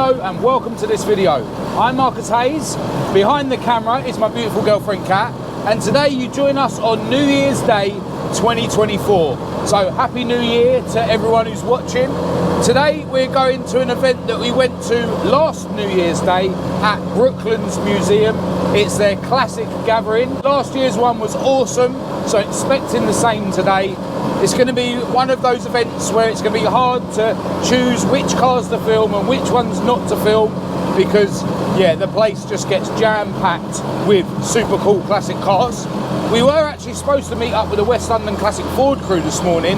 Hello and welcome to this video. I'm Marcus Hayes. Behind the camera is my beautiful girlfriend Kat, and today you join us on New Year's Day 2024. So happy New Year to everyone who's watching. Today we're going to an event that we went to last New Year's Day at Brooklands Museum. It's their classic gathering. Last year's one was awesome, so expecting the same today. It's going to be one of those events where it's going to be hard to choose which cars to film and which ones not to film, because yeah, the place just gets jam-packed with super cool classic cars. We were actually supposed to meet up with the West London Classic Ford crew this morning,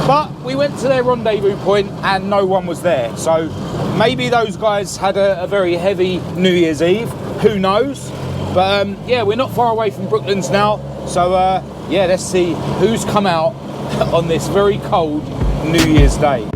but we went to their rendezvous point and no one was there. So maybe those guys had a very heavy New Year's Eve, who knows? But yeah, we're not far away from Brooklands now, so yeah, let's see who's come out on this very cold New Year's Day.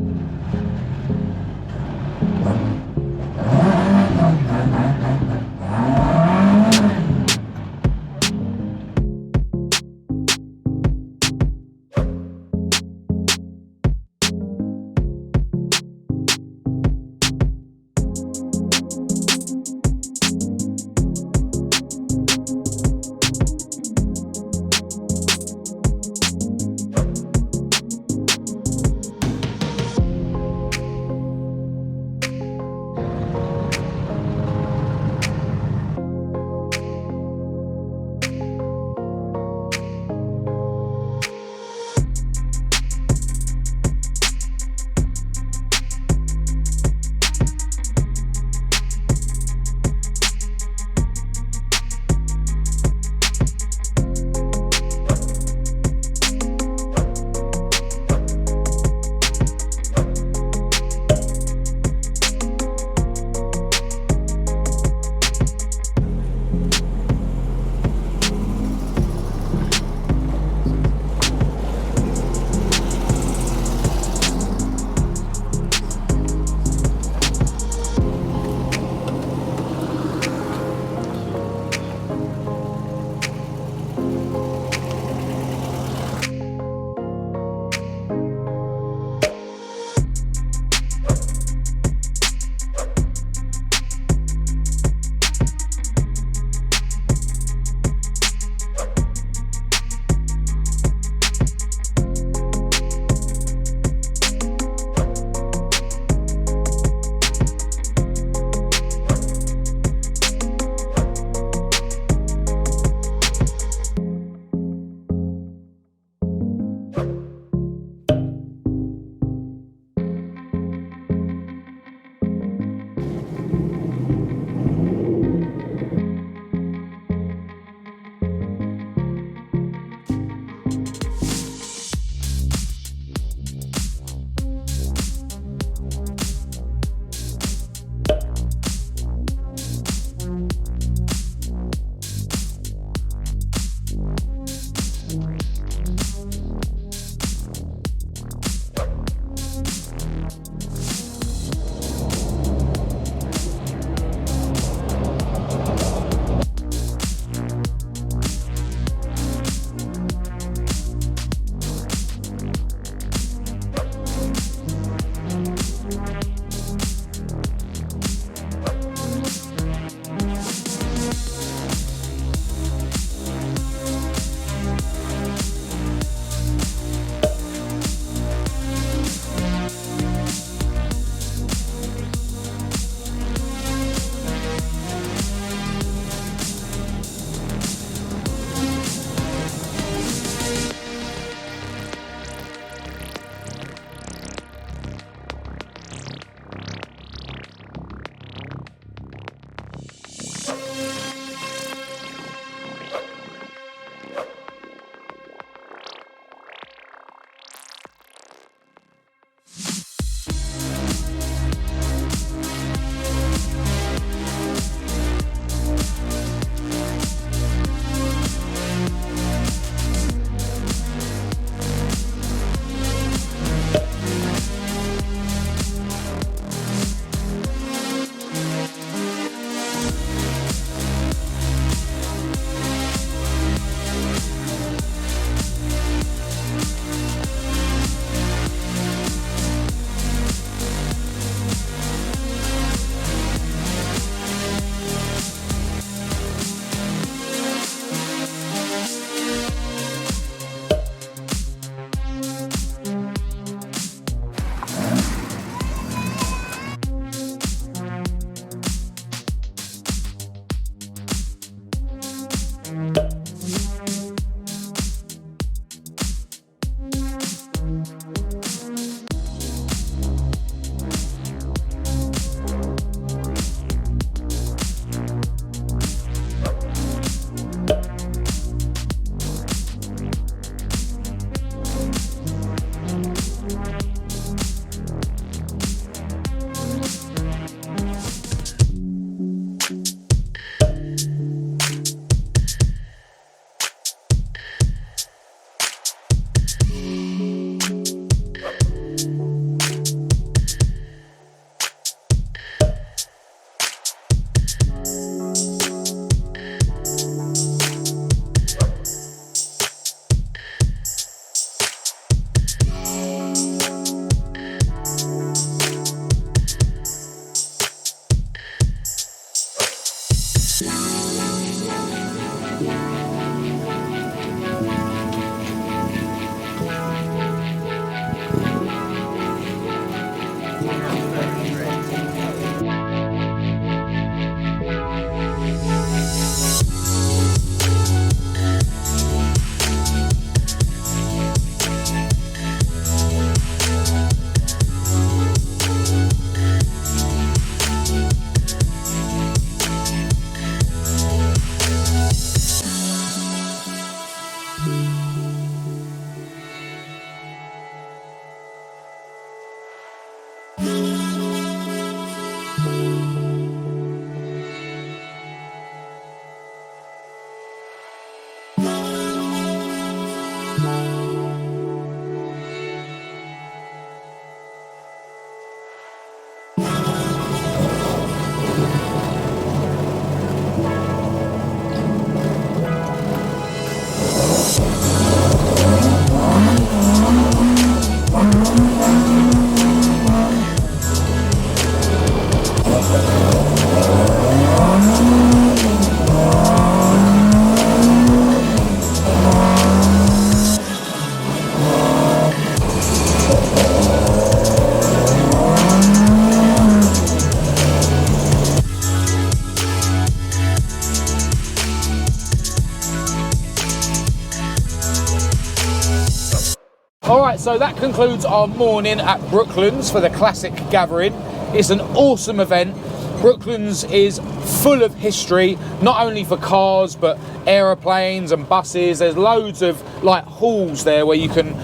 All right, so that concludes our morning at Brooklands for the classic gathering. It's an awesome event. Brooklands is full of history, not only for cars, but aeroplanes and buses. There's loads of like halls there where you can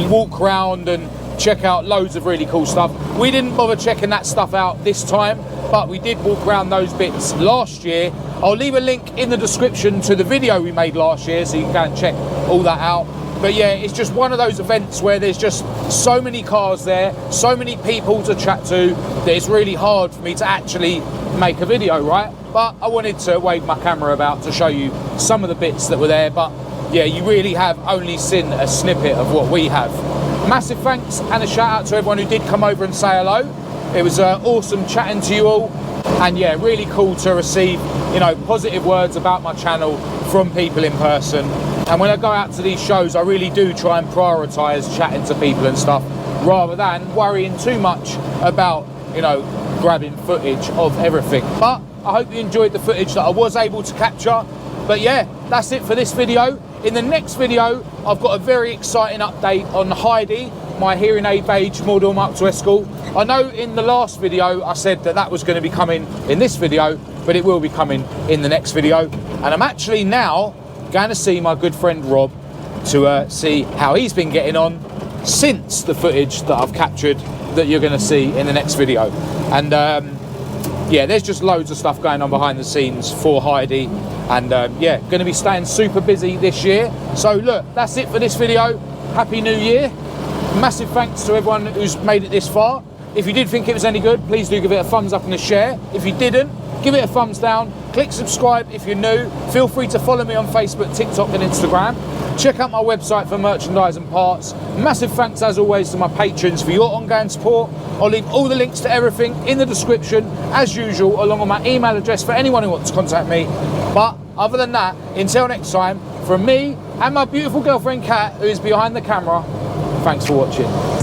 walk around and check out loads of really cool stuff. We didn't bother checking that stuff out this time, but we did walk around those bits last year. I'll leave a link in the description to the video we made last year so you can go and check all that out. But yeah, it's just one of those events where there's just so many cars there, so many people to chat to, that it's really hard for me to actually make a video, right? But I wanted to wave my camera about to show you some of the bits that were there. But yeah, you really have only seen a snippet of what we have. Massive thanks and a shout out to everyone who did come over and say hello. It was awesome chatting to you all. And yeah, really cool to receive, you know, positive words about my channel from people in person. And when I go out to these shows, I really do try and prioritise chatting to people and stuff, rather than worrying too much about, you know, grabbing footage of everything. But I hope you enjoyed the footage that I was able to capture. But yeah, that's it for this video. In the next video, I've got a very exciting update on Heidi, my hearing aid beige model up to Escort. I know in the last video I said that that was going to be coming in this video, but it will be coming in the next video. And I'm actually now going to see my good friend Rob to see how he's been getting on since the footage that I've captured that you're going to see in the next video. And yeah, there's just loads of stuff going on behind the scenes for Heidi, and yeah, going to be staying super busy this year. So look, that's it for this video. Happy New Year. Massive thanks to everyone who's made it this far. If you did think it was any good, please do give it a thumbs up and a share. If you didn't, give it a thumbs down. Click subscribe if you're new. Feel free to follow me on Facebook, TikTok and Instagram. Check out my website for merchandise and parts. Massive thanks as always to my patrons for your ongoing support. I'll leave all the links to everything in the description as usual, along with my email address for anyone who wants to contact me. But other than that, until next time, from me and my beautiful girlfriend Kat, who is behind the camera, thanks for watching.